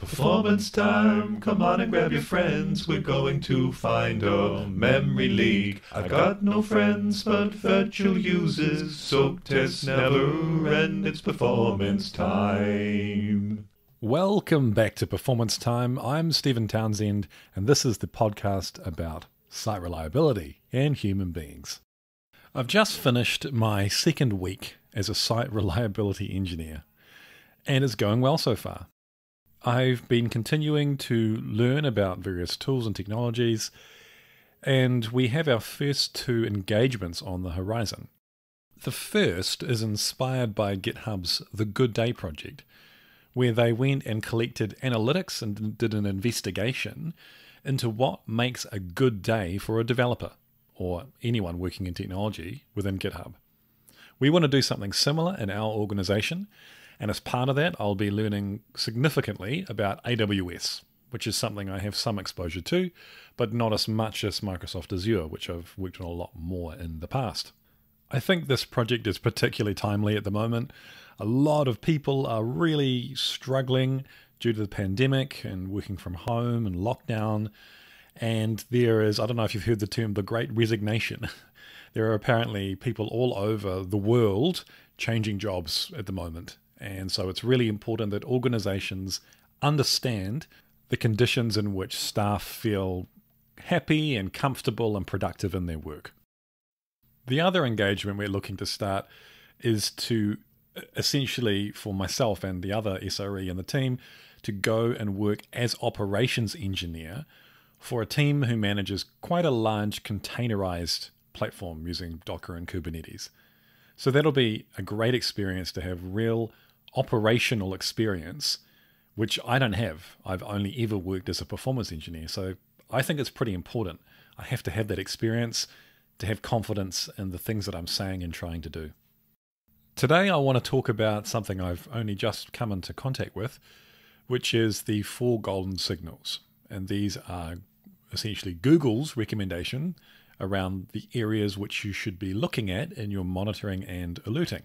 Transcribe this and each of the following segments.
Performance time, come on and grab your friends. We're going to find a memory leak. I got no friends but virtual users. Soap tests never end, it's performance time. Welcome back to Performance Time. I'm Stephen Townsend, and this is the podcast about site reliability and human beings. I've just finished my second week as a site reliability engineer, and it's going well so far. I've been continuing to learn about various tools and technologies, and we have our first two engagements on the horizon. The first is inspired by GitHub's The Good Day project, where they went and collected analytics and did an investigation into what makes a good day for a developer or anyone working in technology within GitHub. We want to do something similar in our organization, and as part of that, I'll be learning significantly about AWS, which is something I have some exposure to, but not as much as Microsoft Azure, which I've worked on a lot more in the past. I think this project is particularly timely at the moment. A lot of people are really struggling due to the pandemic and working from home and lockdown. And there is, I don't know if you've heard the term, the Great Resignation. There are apparently people all over the world changing jobs at the moment. And so it's really important that organizations understand the conditions in which staff feel happy and comfortable and productive in their work. The other engagement we're looking to start is to essentially, for myself and the other SRE in the team, to go and work as operations engineer for a team who manages quite a large containerized platform using Docker and Kubernetes. So that'll be a great experience to have real operational experience, which I don't have. I've only ever worked as a performance engineer. So I think it's pretty important. I have to have that experience to have confidence in the things that I'm saying and trying to do. Today, I want to talk about something I've only just come into contact with, which is the 4 golden signals. And these are essentially Google's recommendation around the areas which you should be looking at in your monitoring and alerting.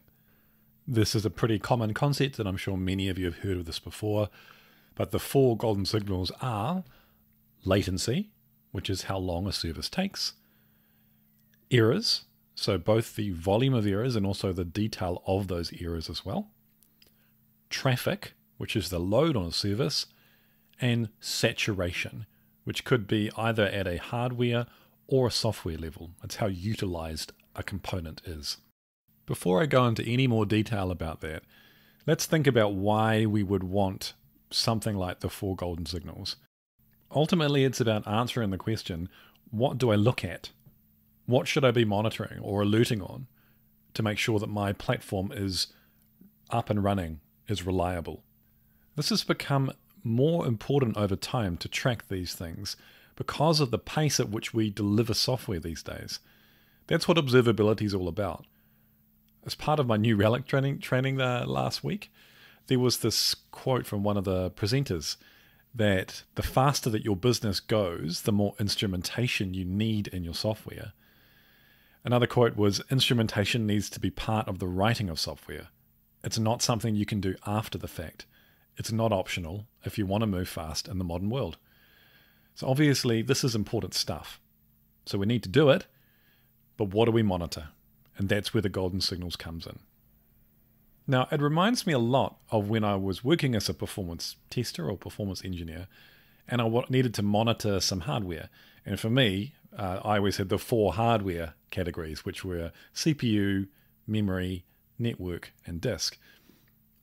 This is a pretty common concept, and I'm sure many of you have heard of this before. But the 4 golden signals are latency, which is how long a service takes, errors, so both the volume of errors and also the detail of those errors as well, traffic, which is the load on a service, and saturation, which could be either at a hardware or a software level. It's how utilized a component is. Before I go into any more detail about that, let's think about why we would want something like the 4 golden signals. Ultimately, it's about answering the question, what do I look at? What should I be monitoring or alerting on to make sure that my platform is up and running, is reliable? This has become more important over time to track these things because of the pace at which we deliver software these days. That's what observability is all about. As part of my New Relic training last week, there was this quote from one of the presenters that the faster that your business goes, the more instrumentation you need in your software. Another quote was, instrumentation needs to be part of the writing of software. It's not something you can do after the fact. It's not optional if you want to move fast in the modern world. So obviously this is important stuff. So we need to do it, but what do we monitor? And that's where the golden signals comes in. Now, it reminds me a lot of when I was working as a performance tester or performance engineer, and I needed to monitor some hardware. And for me, I always had the 4 hardware categories, which were CPU, memory, network, and disk.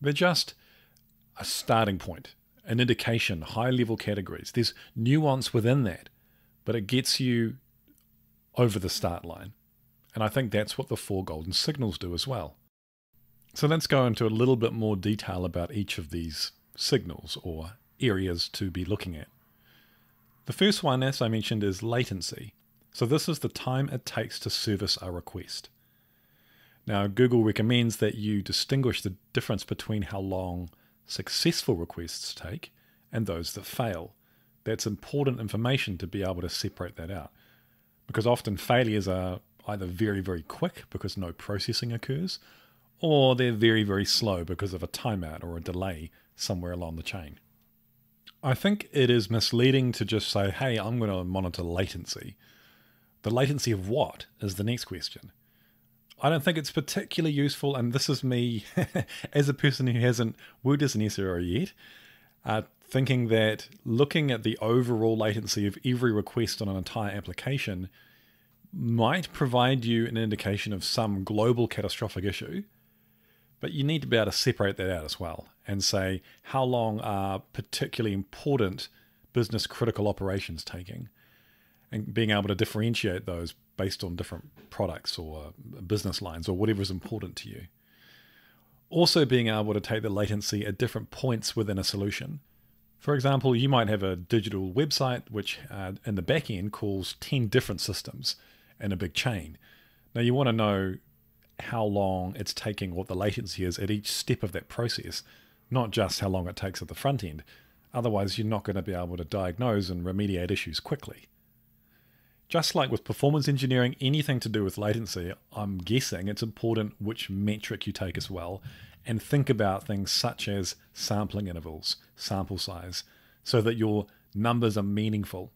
They're just a starting point, an indication, high-level categories. There's nuance within that, but it gets you over the start line. And I think that's what the 4 golden signals do as well. So let's go into a little bit more detail about each of these signals or areas to be looking at. The first one, as I mentioned, is latency. So this is the time it takes to service a request. Now, Google recommends that you distinguish the difference between how long successful requests take and those that fail. That's important information to be able to separate that out, because often failures are either very, very quick because no processing occurs, or they're very, very slow because of a timeout or a delay somewhere along the chain. I think it is misleading to just say, hey, I'm going to monitor latency. The latency of what is the next question. I don't think it's particularly useful, and this is me as a person who hasn't worked as an SRE yet, thinking that looking at the overall latency of every request on an entire application might provide you an indication of some global catastrophic issue, but you need to be able to separate that out as well and say, how long are particularly important business critical operations taking? And being able to differentiate those based on different products or business lines or whatever is important to you. Also being able to take the latency at different points within a solution. For example, you might have a digital website which in the back end calls 10 different systems in a big chain. Now you want to know how long it's taking, what the latency is at each step of that process, not just how long it takes at the front end. Otherwise, you're not going to be able to diagnose and remediate issues quickly. Just like with performance engineering, anything to do with latency, I'm guessing it's important which metric you take as well, and think about things such as sampling intervals, sample size, so that your numbers are meaningful.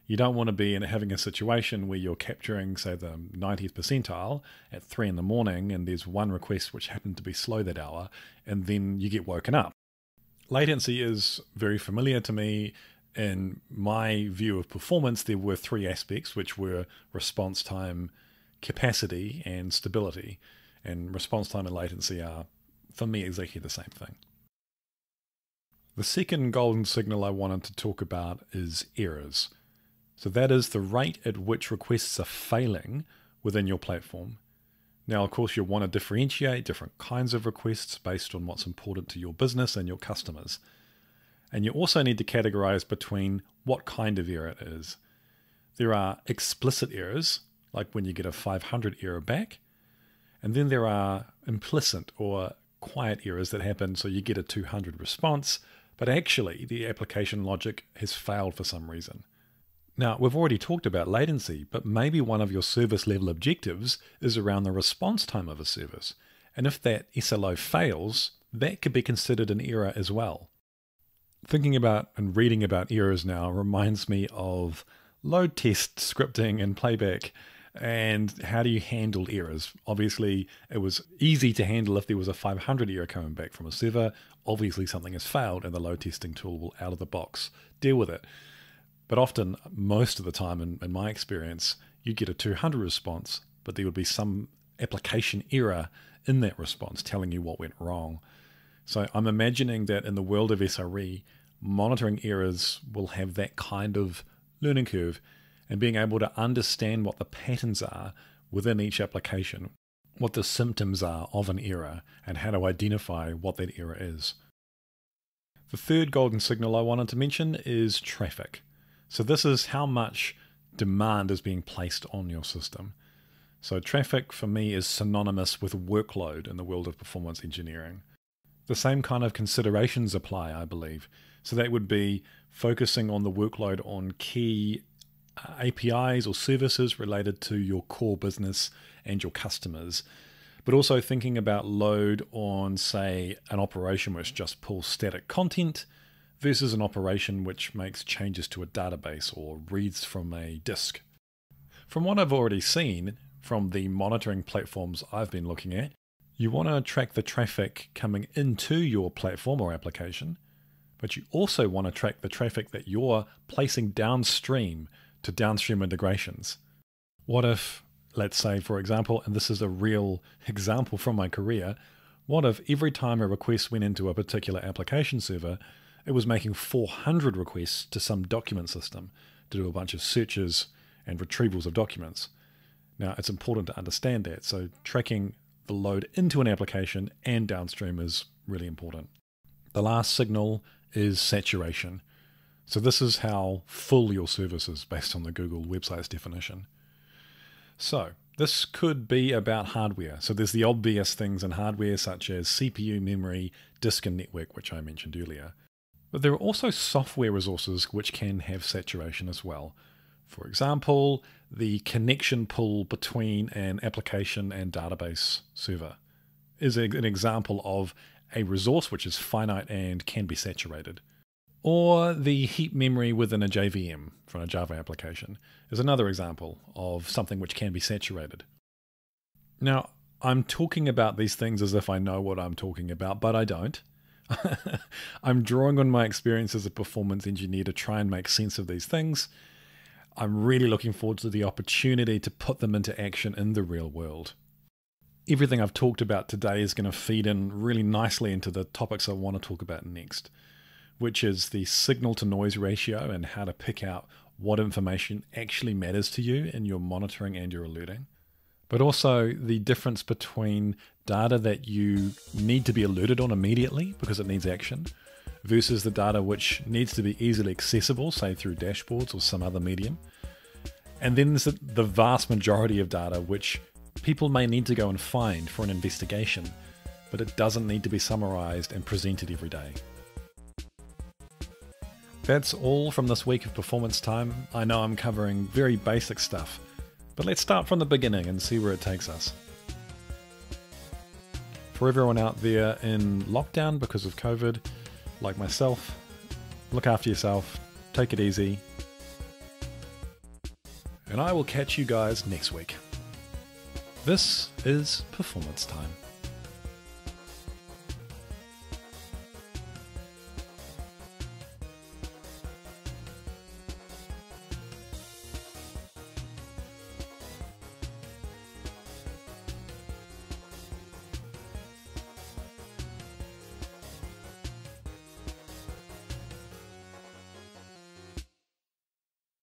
You don't want to be having a situation where you're capturing, say, the 90th percentile at 3 a.m. and there's one request which happened to be slow that hour, and then you get woken up. Latency is very familiar to me. In my view of performance, there were 3 aspects, which were response time, capacity, and stability. And response time and latency are, for me, exactly the same thing. The second golden signal I wanted to talk about is errors. So that is the rate at which requests are failing within your platform. Now, of course, you'll want to differentiate different kinds of requests based on what's important to your business and your customers. And you also need to categorize between what kind of error it is. There are explicit errors, like when you get a 500 error back. And then there are implicit or quiet errors that happen, so you get a 200 response, but actually the application logic has failed for some reason. Now, we've already talked about latency, but maybe one of your service level objectives is around the response time of a service. And if that SLO fails, that could be considered an error as well. Thinking about and reading about errors now reminds me of load test scripting and playback and how do you handle errors. Obviously, it was easy to handle if there was a 500 error coming back from a server. Obviously, something has failed and the load testing tool will out of the box deal with it. But often, most of the time in my experience, you get a 200 response, but there would be some application error in that response telling you what went wrong. So I'm imagining that in the world of SRE, monitoring errors will have that kind of learning curve and being able to understand what the patterns are within each application, what the symptoms are of an error, and how to identify what that error is. The third golden signal I wanted to mention is traffic. So this is how much demand is being placed on your system. So traffic for me is synonymous with workload in the world of performance engineering. The same kind of considerations apply, I believe. So that would be focusing on the workload on key APIs or services related to your core business and your customers, but also thinking about load on, say, an operation which just pulls static content versus an operation which makes changes to a database or reads from a disk. From what I've already seen from the monitoring platforms I've been looking at, you want to track the traffic coming into your platform or application, but you also want to track the traffic that you're placing downstream to downstream integrations. What if, let's say, for example, and this is a real example from my career, what if every time a request went into a particular application server, it was making 400 requests to some document system to do a bunch of searches and retrievals of documents? Now, it's important to understand that, so tracking the load into an application and downstream is really important. The last signal is saturation. So this is how full your service is based on the Google website's definition. So this could be about hardware. So there's the obvious things in hardware such as CPU, memory, disk and network, which I mentioned earlier. But there are also software resources which can have saturation as well. For example, the connection pool between an application and database server is an example of a resource which is finite and can be saturated. Or the heap memory within a JVM from a Java application is another example of something which can be saturated. Now, I'm talking about these things as if I know what I'm talking about, but I don't. I'm drawing on my experience as a performance engineer to try and make sense of these things. I'm really looking forward to the opportunity to put them into action in the real world. Everything I've talked about today is going to feed in really nicely into the topics I want to talk about next, which is the signal-to-noise ratio and how to pick out what information actually matters to you in your monitoring and your alerting, but also the difference between data that you need to be alerted on immediately because it needs action versus the data which needs to be easily accessible, say through dashboards or some other medium. And then there's the vast majority of data which people may need to go and find for an investigation, but it doesn't need to be summarized and presented every day. That's all from this week of Performance Time. I know I'm covering very basic stuff, but let's start from the beginning and see where it takes us. For everyone out there in lockdown because of COVID, like myself, look after yourself, take it easy, and I will catch you guys next week. This is Performance Time.